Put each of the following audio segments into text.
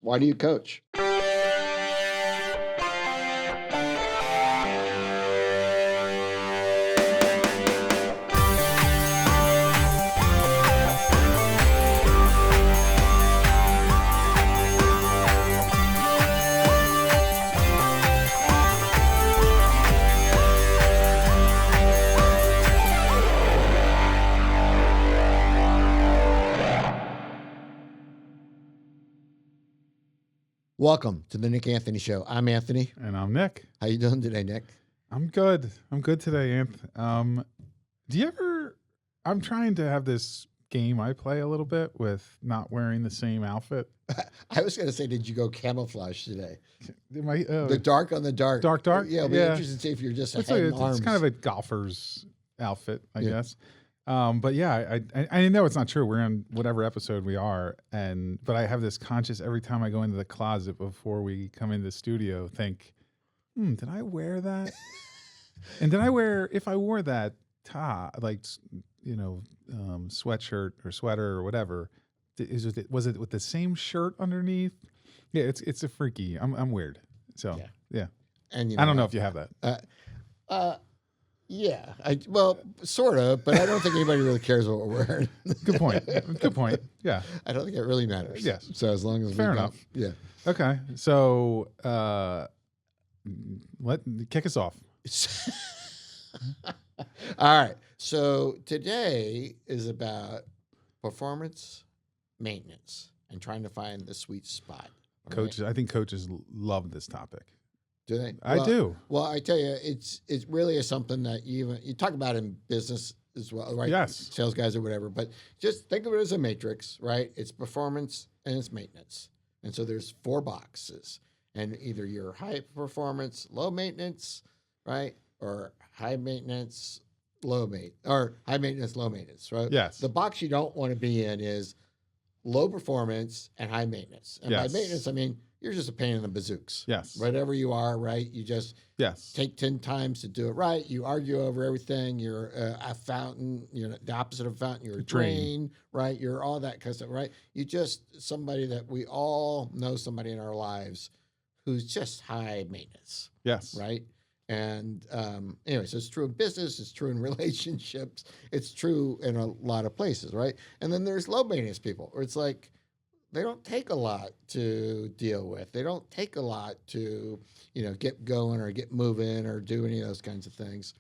Why do you coach? Welcome to the Nick Anthony Show. I'm Anthony. And I'm Nick. How you doing today, Nick? I'm good. I'm good today, Anth. Do you ever? I'm trying to have this game I play a little bit with not wearing the same outfit. I was going to say, did you go camouflage today? The dark on the dark. Dark? Yeah, it'll be interesting to see if you're just a head and arms. It's kind of a golfer's outfit, I guess. But yeah, I know it's not true. We're on whatever episode we are, but I have this conscious every time I go into the closet before we come in the studio, think, did I wear that? And if I wore that top, sweatshirt or sweater or whatever, was it with the same shirt underneath? Yeah, it's a freaky. I'm weird. So yeah. And I don't know if you have that. Yeah, sort of, but I don't think anybody really cares what we're wearing. Good point. Yeah. I don't think it really matters. Yes. So as long as Fair enough. Yeah. Okay. So kick us off. All right. So today is about performance maintenance and trying to find the sweet spot. Coaches, I think coaches love this topic. Do they? I do. Well, I tell you, it really is something that you talk about in business as well, right? Yes. Sales guys or whatever, but just think of it as a matrix, right? It's performance and it's maintenance. And so there's 4 boxes, and either you're high performance, low maintenance, right? Or high maintenance, low maintenance, right? Yes. The box you don't want to be in is low performance and high maintenance. And by maintenance, I mean, you're just a pain in the bazooks. Yes. Whatever you are, right? You just take 10 times to do it right. You argue over everything. You're a fountain. You're the opposite of a fountain. You're a drain, right? You're all that kind of stuff, right? You just somebody that we all know somebody in our lives who's just high maintenance. Yes. Right? And anyway, so it's true in business. It's true in relationships. It's true in a lot of places, right? And then there's low maintenance people, where it's like, they don't take a lot to deal with. They don't take a lot to, get going or get moving or do any of those kinds of things.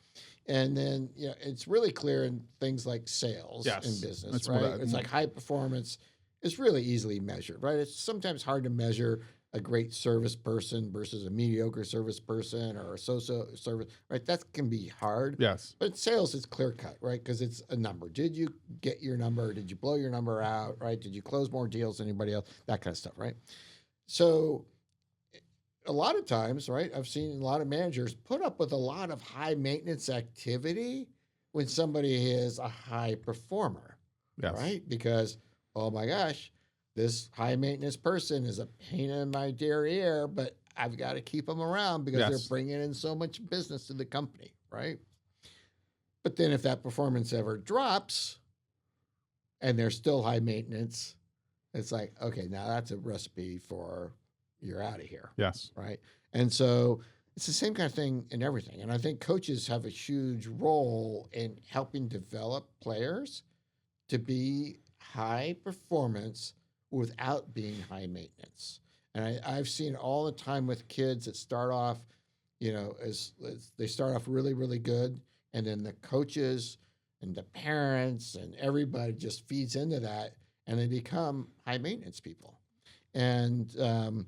And then, it's really clear in things like sales in business, that's right? It's like high performance is really easily measured, right? It's sometimes hard to measure a great service person versus a mediocre service person or a so-so service, right? That can be hard. Yes. But sales is clear cut, right? Because it's a number. Did you get your number? Did you blow your number out, right? Did you close more deals than anybody else? That kind of stuff, right? So a lot of times, right, I've seen a lot of managers put up with a lot of high maintenance activity when somebody is a high performer, right? Because, oh my gosh, this high maintenance person is a pain in my dear ear, but I've got to keep them around because they're bringing in so much business to the company, right? But then if that performance ever drops and they're still high maintenance, it's like, okay, now that's a recipe for you're out of here. Yes. Right. And so it's the same kind of thing in everything. And I think coaches have a huge role in helping develop players to be high performance without being high maintenance. And I've seen all the time with kids that start off, as they start off really, really good. And then the coaches and the parents and everybody just feeds into that and they become high maintenance people. And, and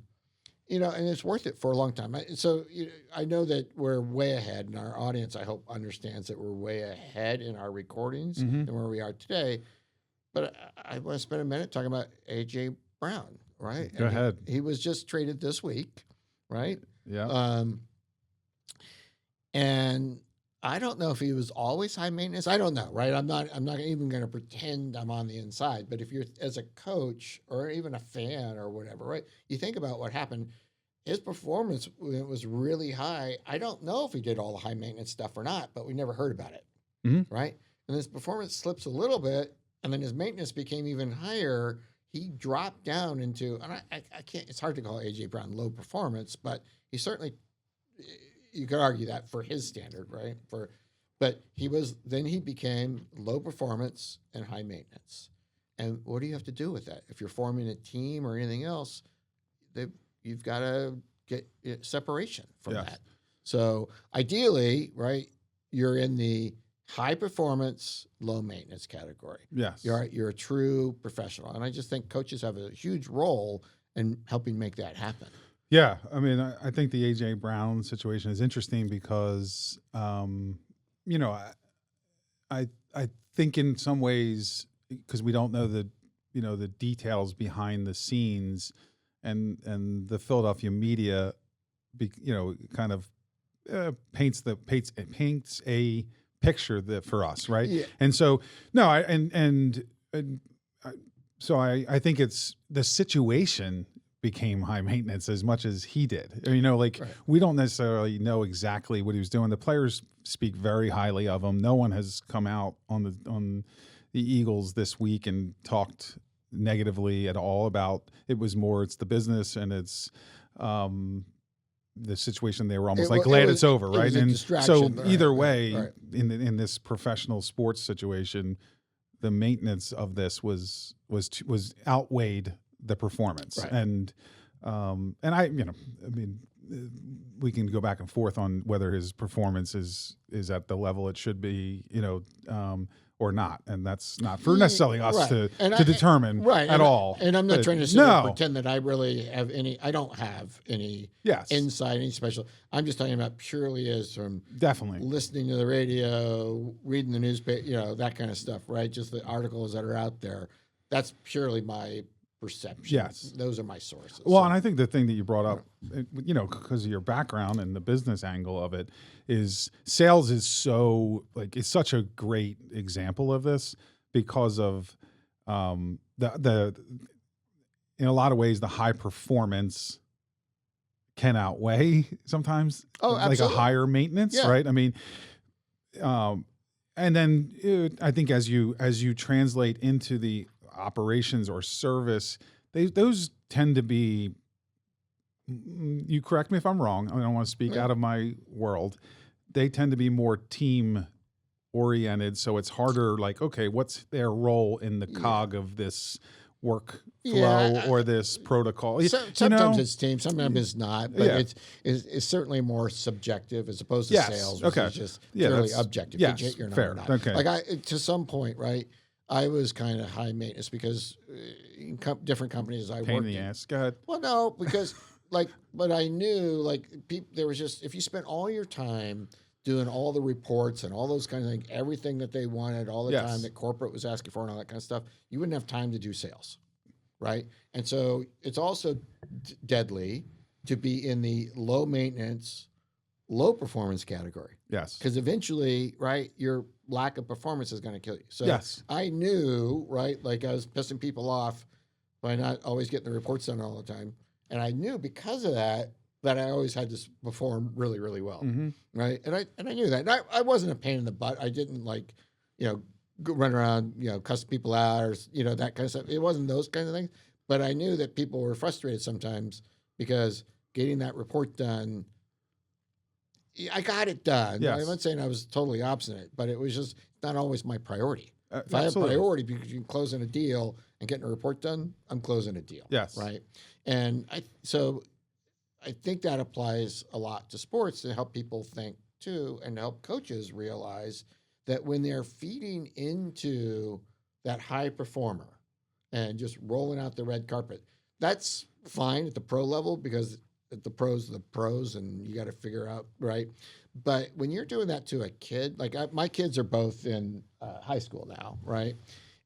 it's worth it for a long time. I know that we're way ahead, and our audience, I hope, understands that we're way ahead in our recordings than where we are today. But I want to spend a minute talking about A.J. Brown, right? Go ahead. He was just traded this week, right? Yeah. And I don't know if he was always high maintenance. I don't know, right? I'm not even going to pretend I'm on the inside. But if you're as a coach or even a fan or whatever, right? You think about what happened. His performance was really high. I don't know if he did all the high maintenance stuff or not, but we never heard about it, right? And his performance slips a little bit. And then his maintenance became even higher. he dropped down into, and I can't, it's hard to call AJ Brown low performance, but he certainly, you could argue that for his standard, right? But then he became low performance and high maintenance. And what do you have to do with that? If you're forming a team or anything else, you've got to get separation from Yes. that. So ideally, right, you're in the high performance, low maintenance category. Yes. You're a true professional. And I just think coaches have a huge role in helping make that happen. Yeah. I mean, I think the AJ Brown situation is interesting because, you know, I think in some ways, because we don't know the details behind the scenes, and the Philadelphia media, kind of paints a picture that for us, right? Yeah. And so no, so I think it's the situation became high maintenance as much as he did. Right. We don't necessarily know exactly what he was doing. The players speak very highly of him. No one has come out on the Eagles this week and talked negatively at all about it. It's the business and it's the situation. They were almost glad it's over, right? And so either right, way, right. in this professional sports situation, the maintenance of this was outweighed the performance. Right. And we can go back and forth on whether his performance is at the level it should be, or not. And that's not for necessarily us right. to determine at all. And I'm not trying to pretend that I really have I don't have any insight, any special. I'm just talking about purely as from definitely listening to the radio, reading the newspaper, that kind of stuff, right? Just the articles that are out there. That's purely my perception. Yes. Those are my sources. Well, and I think the thing that you brought up, because of your background and the business angle of it, is sales is it's such a great example of this because of the in a lot of ways the high performance can outweigh sometimes like a higher maintenance, right? I mean, and then I think as you translate into the operations or service, those tend to be, you correct me if I'm wrong, I don't want to speak out of my world, they tend to be more team oriented, so it's harder, okay, what's their role in the cog of this work flow or this protocol? Sometimes it's team, sometimes it's not, but it's certainly more subjective as opposed to sales, which is just purely objective. Yes, you hit your fair. number or not. Okay. To some point, right, I was kind of high maintenance because in different companies I worked in. Pain in the ass. Go ahead. Well, no, because but I knew there was just, if you spent all your time doing all the reports and all those kinds of things, everything that they wanted all the time that corporate was asking for and all that kind of stuff, you wouldn't have time to do sales, right? And so it's also deadly to be in the low maintenance, low performance category. Yes. Because eventually, right, your lack of performance is going to kill you. So I knew, right, I was pissing people off by not always getting the reports done all the time. And I knew because of that I always had to perform really, really well, right? And I knew that. And I wasn't a pain in the butt. I didn't run around, cuss people out or, that kind of stuff. It wasn't those kinds of things. But I knew that people were frustrated sometimes because getting that report done, I got it done. Yes. I'm not saying I was totally obstinate, but it was just not always my priority. If I have Absolutely. priority between closing a deal and getting a report done, I'm closing a deal. Yes. Right. And I think that applies a lot to sports to help people think too, and to help coaches realize that when they're feeding into that high performer and just rolling out the red carpet, that's fine at the pro level because the pros and you got to figure out, right? But when you're doing that to a kid, my kids are both in high school now, right?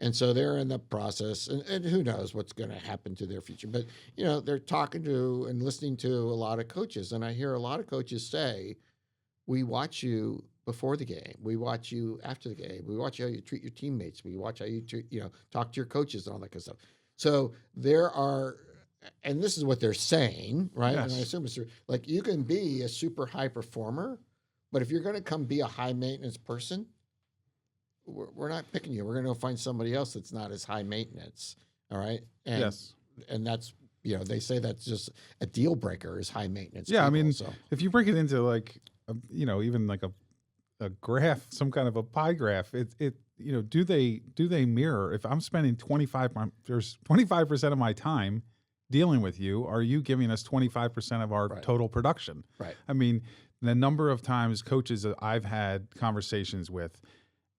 And so they're in the process, and who knows what's going to happen to their future. But, they're talking to and listening to a lot of coaches. And I hear a lot of coaches say, we watch you before the game. We watch you after the game. We watch how you treat your teammates. We watch how you treat, talk to your coaches and all that kind of stuff. So there are, and this is what they're saying, right? Yes. And I assume it's you can be a super high performer, but if you're going to come be a high maintenance person, we're not picking you. We're going to go find somebody else that's not as high maintenance. All right. And, Yes. And that's, they say that's just a deal breaker is high maintenance. Yeah. I people, mean, so. if you break it into like, even like a graph, some kind of a pie graph, do they mirror? If I'm spending 25% of my time dealing with you, are you giving us 25% of our Right. total production? Right. I mean, the number of times coaches that I've had conversations with,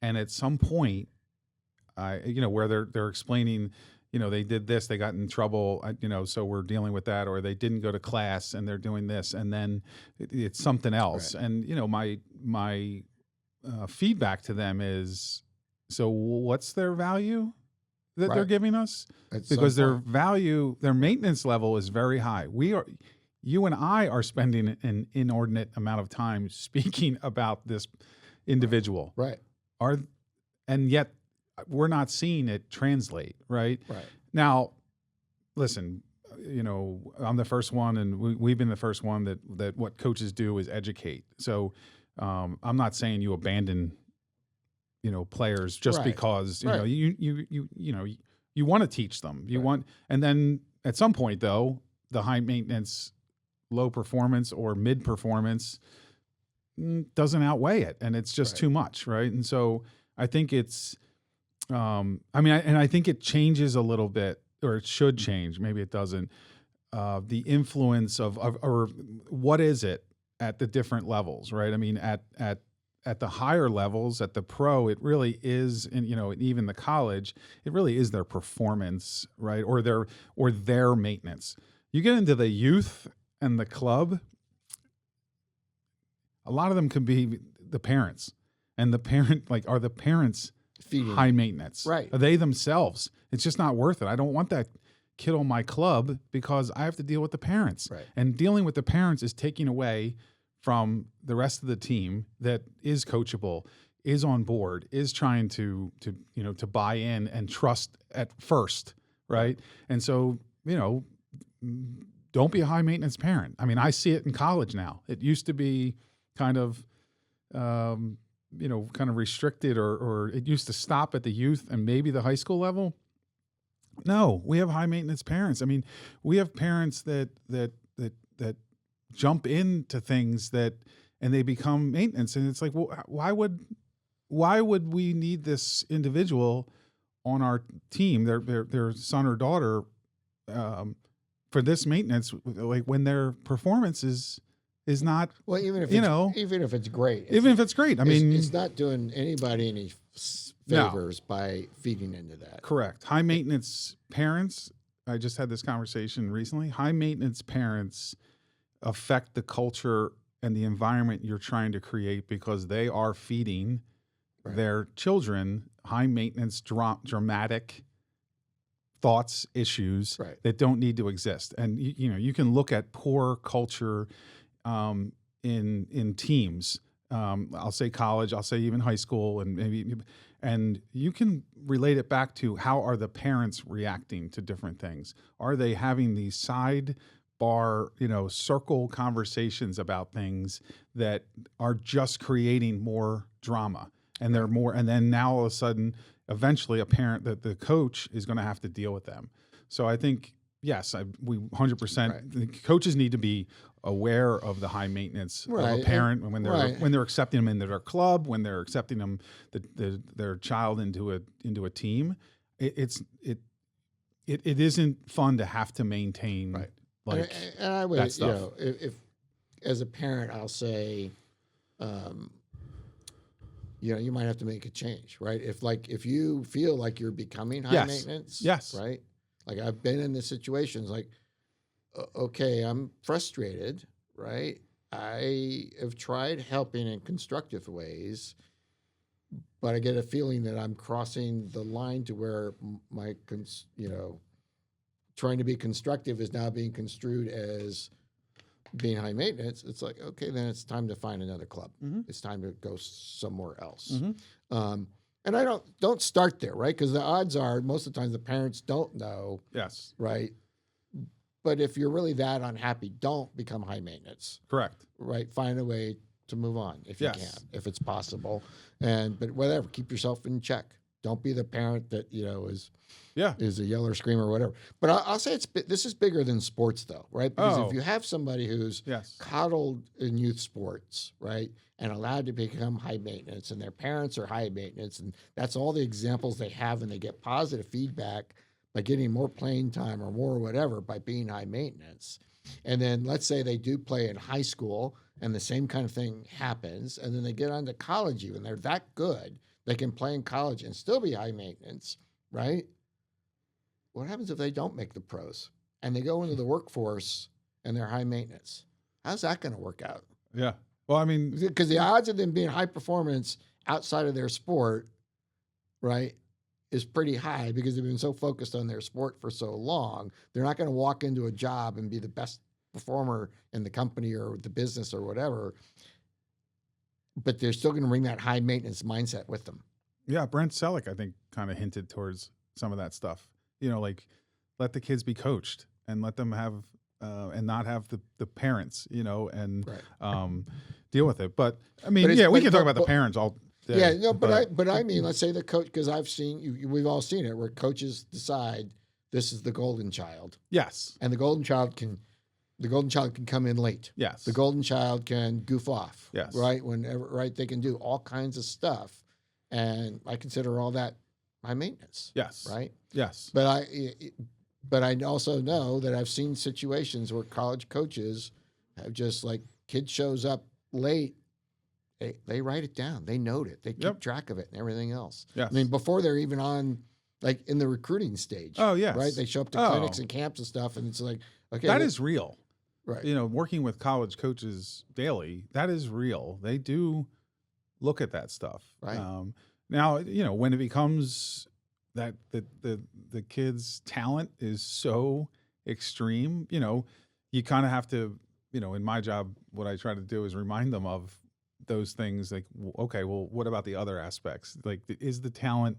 and at some point, where they're explaining, they did this, they got in trouble, so we're dealing with that, or they didn't go to class and they're doing this, and then it's something else. Right. And my feedback to them is, so what's their value that they're Right. giving us? At some Because their point. value, their maintenance level is very high. You and I are spending an inordinate amount of time speaking about this individual. Right. And yet we're not seeing it translate, right? Right. Now, listen, I'm the first one, and we've been the first one that what coaches do is educate. So I'm not saying you abandon, players just Right. because Right. you want to teach them. You Right. want, and then at some point though, the high maintenance, low performance or mid performance doesn't outweigh it, and it's just Right. too much, right? And so I think it's, I think it changes a little bit, or it should change. Maybe it doesn't. The influence of or what is it at the different levels, right? I mean, at the higher levels, at the pro, it really is, and even the college, it really is their performance, right, or their maintenance. You get into the youth and the club, a lot of them can be the parents, and are the parents Feeding. high maintenance? Right. Are they themselves? It's just not worth it. I don't want that kid on my club because I have to deal with the parents. Right. And dealing with the parents is taking away from the rest of the team that is coachable, is on board, is trying to buy in and trust at first, right? And so, don't be a high maintenance parent. I mean, I see it in college now. It used to be kind of restricted, or it used to stop at the youth and maybe the high school level. No, we have high maintenance parents. I mean, we have parents that jump into things and they become maintenance. And it's like, well, why would we need this individual on our team, their son or daughter, for this maintenance, like when their performance is not, Well, even if it's great, even if it's great. I mean, it's not doing anybody any favors by feeding into that. Correct. High maintenance parents, I just had this conversation recently. High maintenance parents affect the culture and the environment you're trying to create because they are feeding their children high maintenance, dramatic thoughts, issues that don't need to exist. And you can look at poor culture in teams. I'll say college, I'll say even high school, and you can relate it back to how are the parents reacting to different things? Are they having these sidebar, circle conversations about things that are just creating more drama? And they're more, and then now all of a sudden, eventually a parent, that the coach is going to have to deal with them. So I think, yes, we 100%, the coaches need to be aware of the high maintenance of a parent when they're accepting them into their club, when they're accepting them, their child into a team. It isn't fun to have to maintain like, and I would, that stuff. If as a parent, I'll say, you might have to make a change, right? If you feel like you're becoming high maintenance, right? Like I've been in the situations like, okay, I'm frustrated, right? I have tried helping in constructive ways, but I get a feeling that I'm crossing the line to where my, trying to be constructive is now being construed as being high maintenance. It's like, okay, then it's time to find another club. Mm-hmm. It's time to go somewhere else. Mm-hmm. And I don't start there, right? Because the odds are most of the times the parents don't know. Yes. Right. But if you're really that unhappy, don't become high maintenance. Correct. Right. Find a way to move on if you Yes. can, if it's possible. But whatever, keep yourself in check. Don't be the parent that Yeah. is a yeller, screamer, or whatever. But I'll say this is bigger than sports, though, right? Because Oh. if you have somebody who's Yes. coddled in youth sports, right, and allowed to become high maintenance, and their parents are high maintenance, and that's all the examples they have, and they get positive feedback by getting more playing time or more whatever by being high maintenance. And then let's say they do play in high school, and the same kind of thing happens, and then they get on to college, even they're that good, they can play in college and still be high maintenance, right? What happens if they don't make the pros and they go into the workforce and they're high maintenance? How's that going to work out? Yeah. Well, I mean, Because the odds of them being high performance outside of their sport, right, is pretty high because they've been so focused on their sport for so long. They're not going to walk into a job and be the best performer in the company or the business or whatever, but they're still going to bring that high maintenance mindset with them. yeah, Brent Selleck, I think, kind of hinted towards some of that stuff. Like let the kids be coached and let them have and not have the parents, and Right. deal with it. But I mean, But yeah, we can talk but- about the parents all day. Yeah, no, but I mean, let's say the coach, because I've seen we've all seen it, where coaches decide this is the golden child, yes, and the golden child can come in late. yes, The golden child can goof off. Yes. Right. Whenever, right. They can do all kinds of stuff, and I consider all that high maintenance. yes, Right. yes, But I also know that I've seen situations where college coaches have just like kid shows up late. They write it down. They note it. They keep Yep. track of it and everything else. yes. I mean, before they're even on, like in the recruiting stage. Oh, yes. Right. They show up to Oh. clinics and camps and stuff, and it's like, okay, that is real. right. Working with college coaches daily, that is real. They do look at that stuff. Right. Now, when it becomes that the kid's talent is so extreme, you kind of have to, in my job, what I try to do is remind them of those things. Like, okay, well, what about the other aspects? Like, is the talent,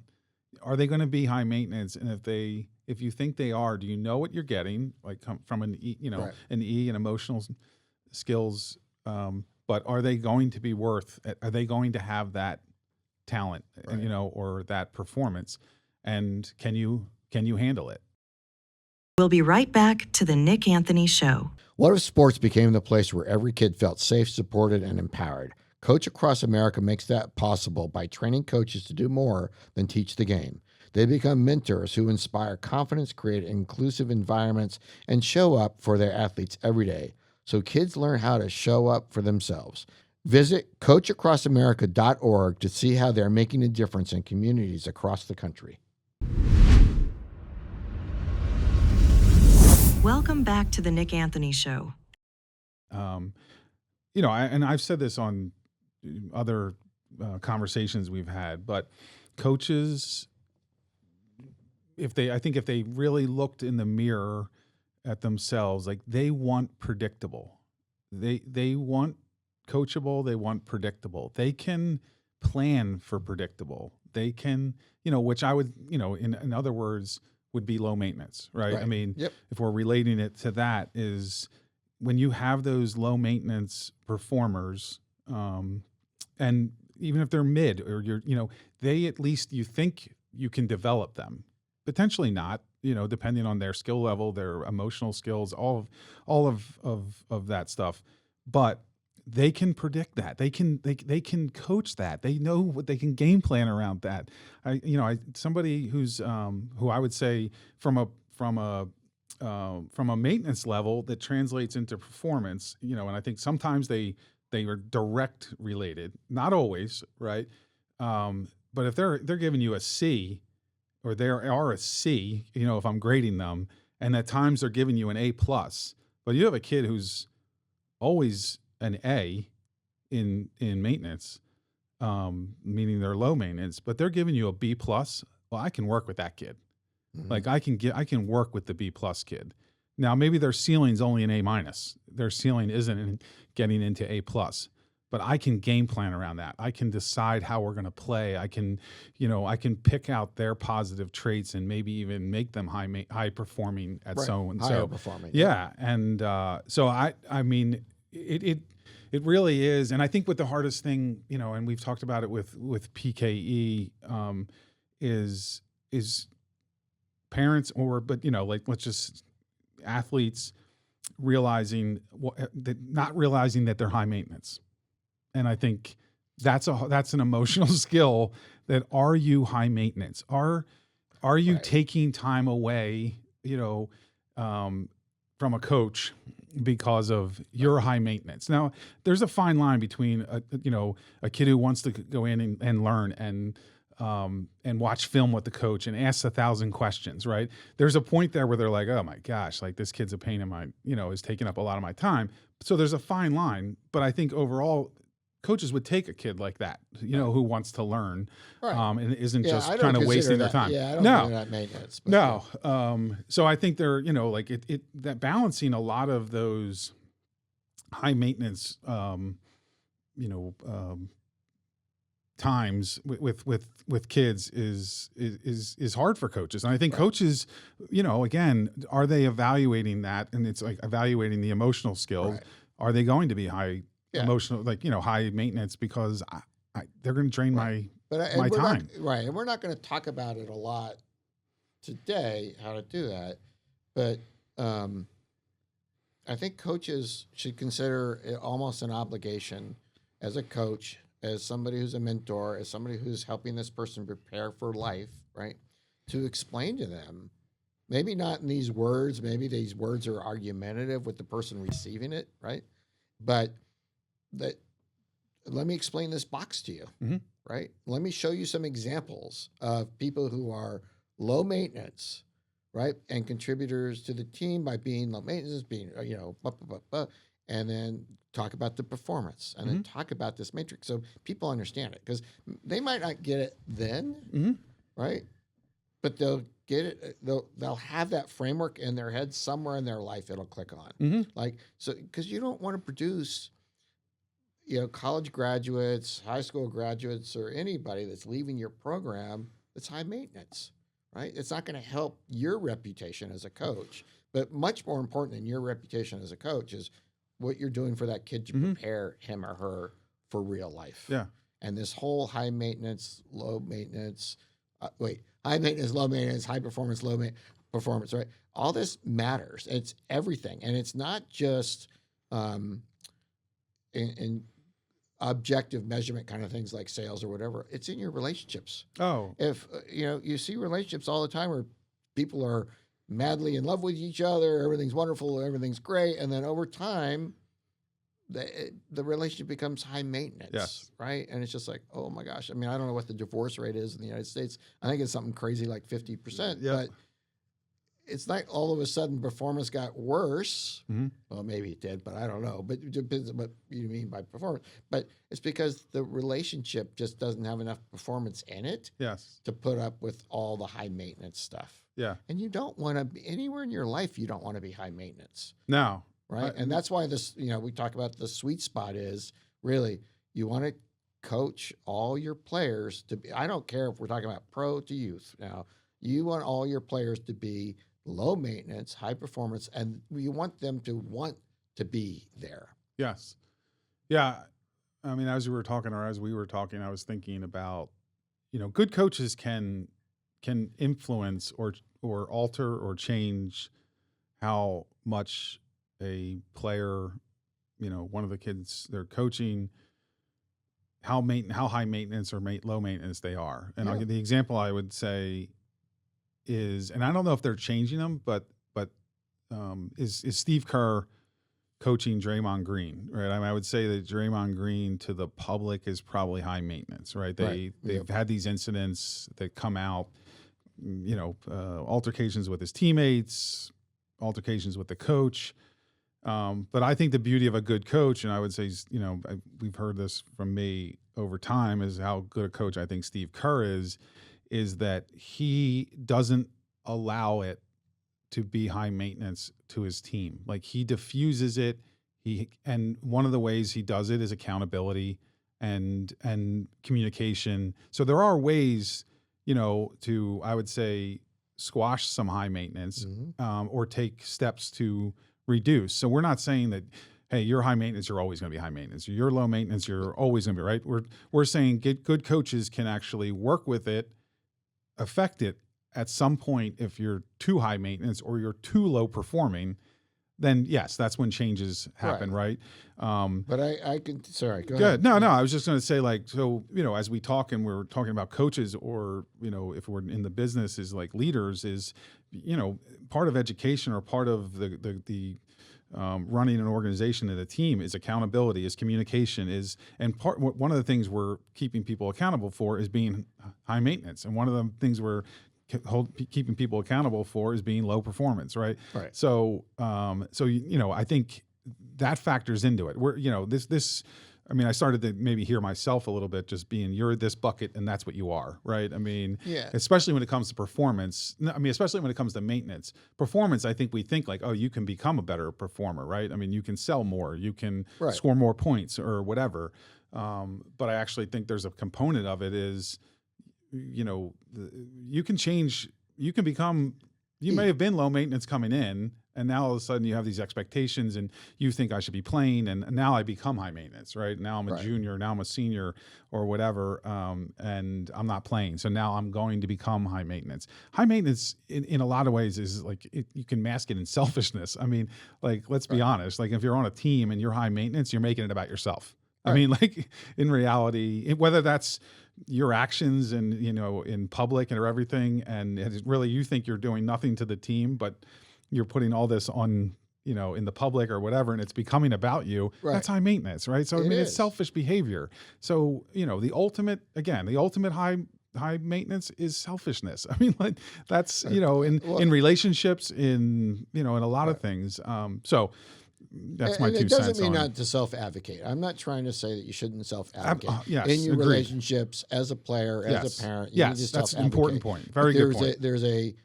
are they going to be high maintenance? And if you think they are, do you know what you're getting? Like from an Right. an E and emotional skills. But are they going to be are they going to have that talent, Right. or that performance? And can you handle it? We'll be right back to the Nick Anthony Show. What if sports became the place where every kid felt safe, supported, and empowered? Coach Across America makes that possible by training coaches to do more than teach the game. They become mentors who inspire confidence, create inclusive environments, and show up for their athletes every day, so kids learn how to show up for themselves. Visit coachacrossamerica.org to see how they're making a difference in communities across the country. Welcome back to the Nick Anthony Show. I've said this on other conversations we've had, but coaches, if they really looked in the mirror at themselves, like they want predictable, they want coachable, they want predictable. They can plan for predictable. They can, which I would, in other words, would be low maintenance, right? I Right. mean, Yep. if we're relating it to that, is when you have those low maintenance performers, and even if they're mid or they at least you think you can develop them, potentially not, depending on their skill level, their emotional skills, all of that stuff, but they can predict that. They can coach that. They know what they can game plan around that. Somebody who's who I would say from a maintenance level that translates into performance, and I think sometimes they are direct related, not always, right? But if they're giving you a C, or they are a C, if I'm grading them, and at times they're giving you an A plus, but you have a kid who's always an A in maintenance, meaning they're low maintenance, but they're giving you a B plus. Well, I can work with that kid. Mhm. Like I can work with the B plus kid. Now maybe their ceiling's only an A minus. Their ceiling isn't in getting into A plus, but I can game plan around that. I can decide how we're going to play. I can pick out their positive traits and maybe even make them high performing at Right. so and Higher so. performing. Yeah, and so I mean it really is, and I think what the hardest thing, and we've talked about it with PKE, is parents but like let's just athletes realizing not realizing that they're high maintenance. And I think that's an emotional skill. That are you high maintenance? Are you Right. taking time away, from a coach because of your high maintenance? Now, there's a fine line between a kid who wants to go in and learn and watch film with the coach and ask 1,000 questions, right? There's a point there where they're like, oh my gosh, like this kid's a pain in my, is taking up a lot of my time. So there's a fine line, but I think overall coaches would take a kid like that, who wants to learn, Right. and isn't Yeah, just I don't kind of consider wasting their that- time. Yeah, I don't No. consider that maintenance. But No. So I think they're, like that balancing a lot of those high maintenance, times with kids is hard for coaches. And I think coaches, again, are they evaluating that? And it's like evaluating the emotional skills. Right. Are they going to be high Yeah. emotional, like, high maintenance because they're going to drain Right. But my we're time. Not, right, and we're not going to talk about it a lot today, how to do that. But I think coaches should consider it almost an obligation as a coach, as somebody who's a mentor, as somebody who's helping this person prepare for life, right? To explain to them, maybe not in these words, maybe these words are argumentative with the person receiving it, right? But that let me explain this box to you, Mhm. right? Let me show you some examples of people who are low maintenance, right? And contributors to the team by being low maintenance, being, and then talk about the performance and then talk about this matrix so people understand it, because they might not get it then, right? But they'll get it. They'll have that framework in their head somewhere in their life. It'll click on, like, so, because you don't want to produce, college graduates, high school graduates, or anybody that's leaving your program that's high maintenance, right? It's not going to help your reputation as a coach. But much more important than your reputation as a coach is what you're doing for that kid to prepare him or her for real life. Yeah. And this whole high maintenance, low maintenance, high maintenance, low maintenance, high performance, low performance, right? All this matters. It's everything. And it's not just in objective measurement kind of things like sales or whatever. It's in your relationships. Oh, If, you see relationships all the time where people are madly in love with each other, everything's wonderful, everything's great. And then over time, the relationship becomes high maintenance, Yes. right? And it's just like, oh my gosh. I mean, I don't know what the divorce rate is in the United States. I think it's something crazy like 50%, Yeah. but it's not all of a sudden performance got worse. Mhm. Well, maybe it did, but I don't know. But it depends on what you mean by performance. But it's because the relationship just doesn't have enough performance in it yes. to put up with all the high maintenance stuff. Yeah. And you don't want to be anywhere in your life. You don't want to be high maintenance, Now, right? And that's why this, we talk about the sweet spot is really you want to coach all your players to be. I don't care if we're talking about pro to youth. Now, you want all your players to be low maintenance, high performance, and you want them to want to be there. yes. Yeah. I mean, as we were talking, I was thinking about, good coaches can influence or alter or change how much a player, one of the kids they're coaching, how high maintenance or low maintenance they are. And I'll Yeah. give the example I would say is, and I don't know if they're changing them, but is Steve Kerr coaching Draymond Green, right? I mean, I would say that Draymond Green to the public is probably high maintenance, right? They've had these incidents that come out, altercations with his teammates, altercations with the coach. But I think the beauty of a good coach, and I would say, we've heard this from me over time, is how good a coach I think Steve Kerr is that he doesn't allow it to be high maintenance to his team. Like he diffuses it. And one of the ways he does it is accountability and communication. So there are ways, to, I would say, squash some high maintenance, or take steps to reduce. So we're not saying that, hey, you're high maintenance, you're always going to be high maintenance. You're low maintenance, you're always going to be right. We're saying good coaches can actually work with it, affect it at some point. If you're too high maintenance or you're too low performing, then yes, that's when changes happen, right? But I can, sorry, go Good. ahead. No, I was just going to say, like, so, as we talk and we're talking about coaches, or, if we're in the business, is like leaders, is, part of education, or part of the running an organization and a team, is accountability, is communication, one of the things we're keeping people accountable for is being high maintenance. And one of the things we're keeping people accountable for is being low performance. Right. So, I think that factors into it. We're, I started to maybe hear myself a little bit, just being, you're this bucket and that's what you are. Right. Especially when it comes to performance. Especially when it comes to maintenance. Performance, I think we think like, oh, you can become a better performer, right? You can sell more, you can score more points or whatever. But I actually think there's a component of it is, you can change, you can become, you may have been low maintenance coming in, and now all of a sudden you have these expectations and you think I should be playing, and now I become high maintenance, right? Now I'm a junior, now I'm a senior or whatever, and I'm not playing. So now I'm going to become high maintenance. High maintenance in a lot of ways is like, you can mask it in selfishness. Let's be honest, like if you're on a team and you're high maintenance, you're making it about yourself. Like in reality, whether that's your actions and, in public and everything, and it's really, you think you're doing nothing to the team, but you're putting all this on, in the public or whatever, and it's becoming about you. That's high maintenance, right? So, it's selfish behavior. So, the ultimate high maintenance is selfishness. That's, in relationships, in a lot of things. So that's my 2 cents. It doesn't mean not to self-advocate. I'm not trying to say that you shouldn't self-advocate yes, in your agreed. Relationships as a player, as a parent. You need to that's an self-advocate. important point. Very good point. There's a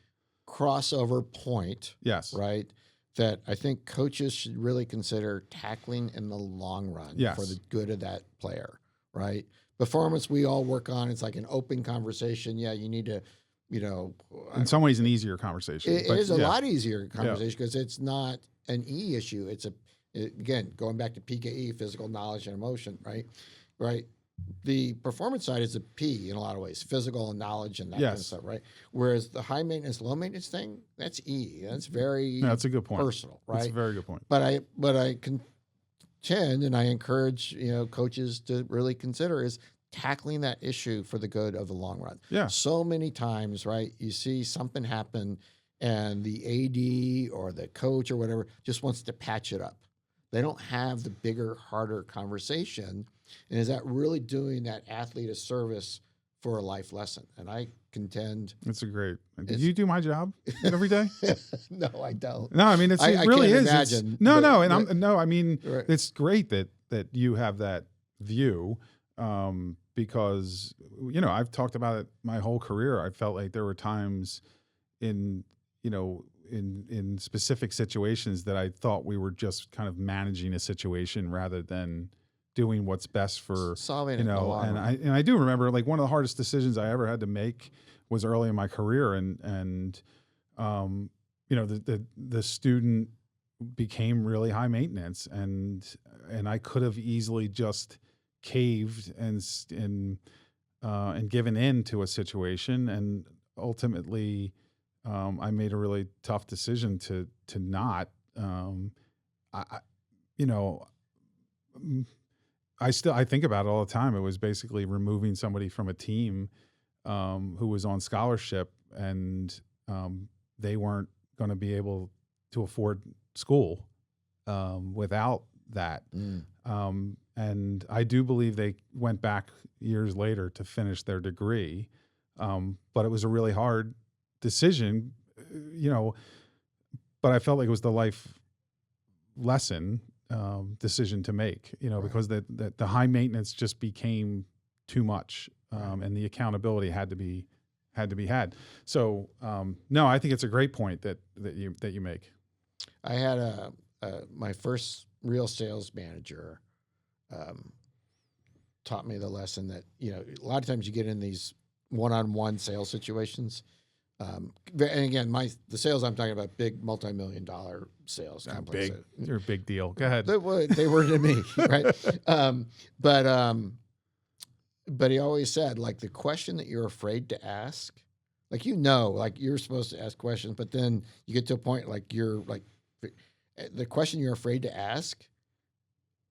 crossover point. Yes. Right. That I think coaches should really consider tackling in the long run for the good of that player. Right. Performance we all work on. It's like an open conversation. Yeah, you need to, in some ways, an easier conversation. It is a lot easier conversation because it's not an E issue. It's again, going back to PKE, physical, knowledge, and emotion, right? Right. The performance side is a P in a lot of ways, physical and knowledge and that kind of stuff, right? Whereas the high maintenance, low maintenance thing, that's E. That's very that's a good point. Personal, right? That's a very good point. But I contend, and I encourage, coaches to really consider is tackling that issue for the good of the long run. Yeah. So many times, right, you see something happen and the AD or the coach or whatever just wants to patch it up. They don't have the bigger, harder conversation. And is that really doing that athlete a service for a life lesson? And I contend. That's a great. Do you do my job every day? No, I don't. No, it really can't is. Imagine, it's great that you have that view. Because, I've talked about it my whole career. I felt like there were times in specific situations that I thought we were just kind of managing a situation rather than doing what's best for solving and I do remember, like, one of the hardest decisions I ever had to make was early in my career, and the student became really high maintenance, and I could have easily just caved and given in to a situation, and ultimately I made a really tough decision to not. I think about it all the time. It was basically removing somebody from a team who was on scholarship, and they weren't going to be able to afford school without that. And I do believe they went back years later to finish their degree. But it was a really hard decision, but I felt like it was the life lesson decision to make, because the high maintenance just became too much, and the accountability had to be had. So, no, I think it's a great point that you make. I had my first real sales manager taught me the lesson that, a lot of times you get in these one-on-one sales situations. And again, the sales I'm talking about, big multi-million-dollar sales. Big, they're a big deal. Go ahead. They were to me, right? But he always said, like, the question that you're afraid to ask, like, like you're supposed to ask questions, but then you get to a point like the question you're afraid to ask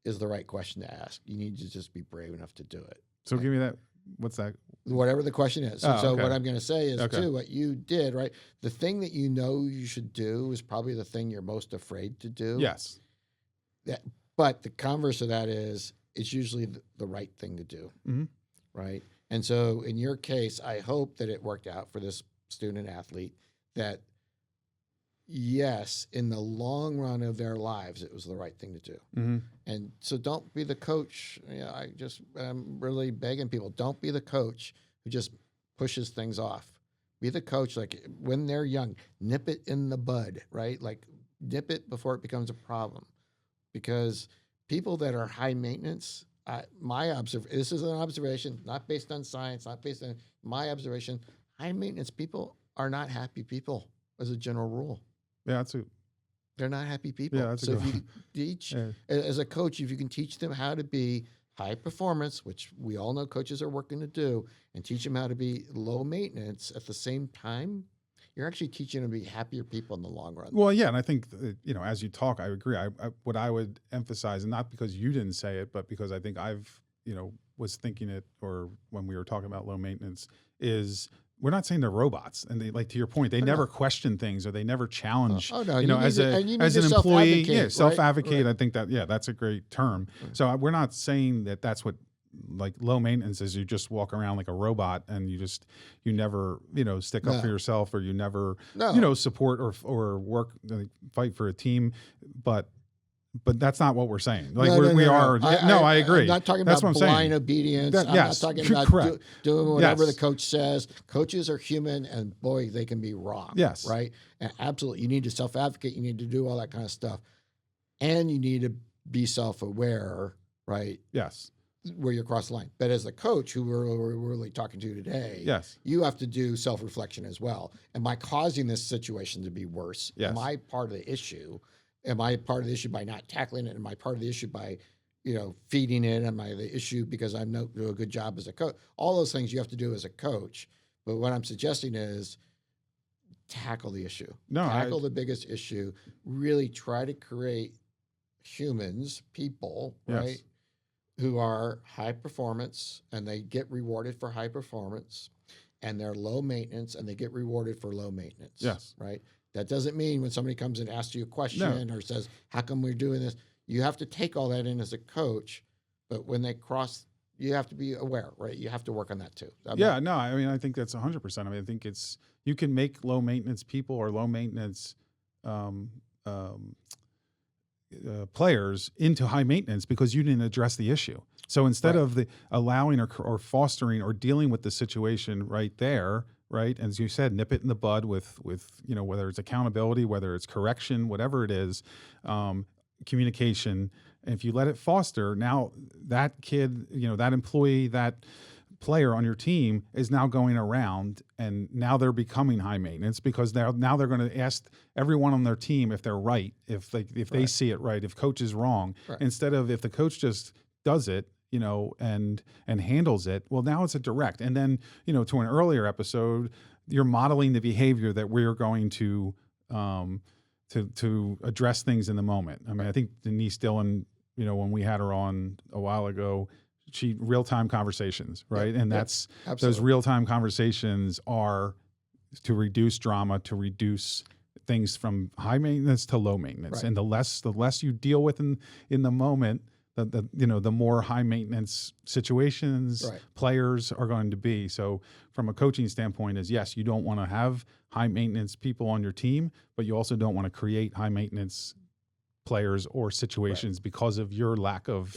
is the right question to ask. You need to just be brave enough to do it. So give me that. What's that? Whatever the question is. Oh, So okay. what I'm going to say is Okay. too, what you did, right? The thing that you know you should do is probably the thing you're most afraid to do. Yes. But the converse of that is it's usually the right thing to do. Mhm. Right. And so in your case, I hope that it worked out for this student athlete that yes, in the long run of their lives, it was the right thing to do. Mm-hmm. And so don't be the coach. I'm really begging people, don't be the coach who just pushes things off. Be the coach, like when they're young, nip it in the bud, right? Like nip it before it becomes a problem. Because people that are high maintenance, this is an observation, not based on science, not based on my observation. High maintenance people are not happy people as a general rule. Yeah, They're not happy people. Yeah, that's a so good if you teach, Yeah. as a coach, if you can teach them how to be high performance, which we all know coaches are working to do, and teach them how to be low maintenance at the same time, you're actually teaching them to be happier people in the long run. Well, yeah, and I think as you talk, I agree. What I would emphasize, and not because you didn't say it, but because I think I've was thinking it, or when we were talking about low maintenance, is we're not saying they're robots, and they, like, to your point, they never question things, or they never challenge. Oh, no, As an employee, self-advocate. I think that's a great term. So we're not saying that that's what, like, low maintenance is. You just walk around like a robot, and you never stick up for yourself, or you never support or work, fight for a team, but that's not what we're saying. Like, I agree. I'm not talking That's about what I'm blind saying. obedience. I'm Yes, not talking about correct. doing whatever Yes. the coach says. Coaches are human, and boy, they can be wrong. Yes. Right? And absolutely. You need to self-advocate. You need to do all that kind of stuff. And you need to be self-aware, right? Yes. Where you cross the line. But as a coach, who we're really talking to today, Yes. you have to do self-reflection as well. Am I causing this situation to be worse? Yes. Am I part of the issue? Am I part of the issue by not tackling it? Am I part of the issue by, feeding it? Am I the issue because I don't do a good job as a coach? All those things you have to do as a coach. But what I'm suggesting is tackle the issue. Tackle the biggest issue. Really try to create humans, people, Yes. right, who are high performance, and they get rewarded for high performance, and they're low maintenance, and they get rewarded for low maintenance. Yes. Right. That doesn't mean when somebody comes and asks you a question or says, how come we're doing this? You have to take all that in as a coach, but when they cross, you have to be aware, right? You have to work on that too. I think that's 100%. I think you can make low maintenance people or low maintenance players into high maintenance because you didn't address the issue. So instead of allowing or fostering or dealing with the situation right there, right, as you said, nip it in the bud with whether it's accountability, whether it's correction, whatever it is, communication. And if you let it foster, now that kid, that employee, that player on your team is now going around, and now they're becoming high maintenance because they're going to ask everyone on their team if they're right, if they see it right, if coach is wrong, instead of if the coach just does it, and handles it. Well, now it's a direct. And then, to an earlier episode, you're modeling the behavior that we're going to address things in the moment. I mean, I think Denise Dillon, when we had her on a while ago, she real-time conversations, right? And that's those real-time conversations are to reduce drama, to reduce things from high maintenance to low maintenance. And the less you deal with in the moment, the more high maintenance situations players are going to be. So from a coaching standpoint is, yes, you don't want to have high maintenance people on your team, but you also don't want to create high maintenance players or situations because of your lack of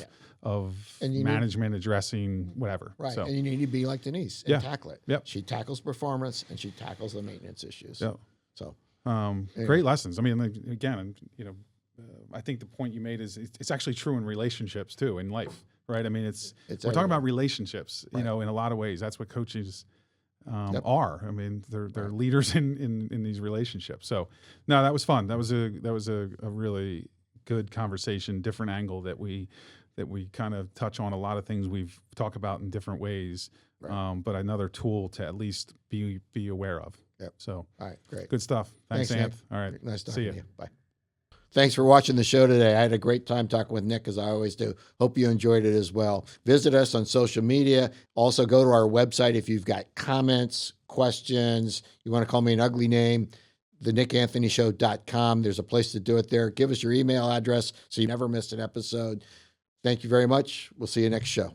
management addressing whatever. Right. So, and you need to be like Denise and tackle it. Yep. She tackles performance and she tackles the maintenance issues. Yep. So great lessons. I mean, again, I think the point you made is it's actually true in relationships too, in life, right? I mean, we're talking about relationships, in a lot of ways. That's what coaches are. I mean, they're leaders in these relationships. So, no, that was fun. That was a really good conversation, different angle that we that we kind of touch on a lot of things we've talked about in different ways. Right. But another tool to at least be aware of. Yep. So All right, great. good stuff. Thanks, Thanks, Nick. Anth. All right. Nice talking See ya. to you. Bye. Thanks for watching the show today. I had a great time talking with Nick, as I always do. Hope you enjoyed it as well. Visit us on social media. Also, go to our website if you've got comments, questions, you want to call me an ugly name, thenickanthonyshow.com. There's a place to do it there. Give us your email address so you never miss an episode. Thank you very much. We'll see you next show.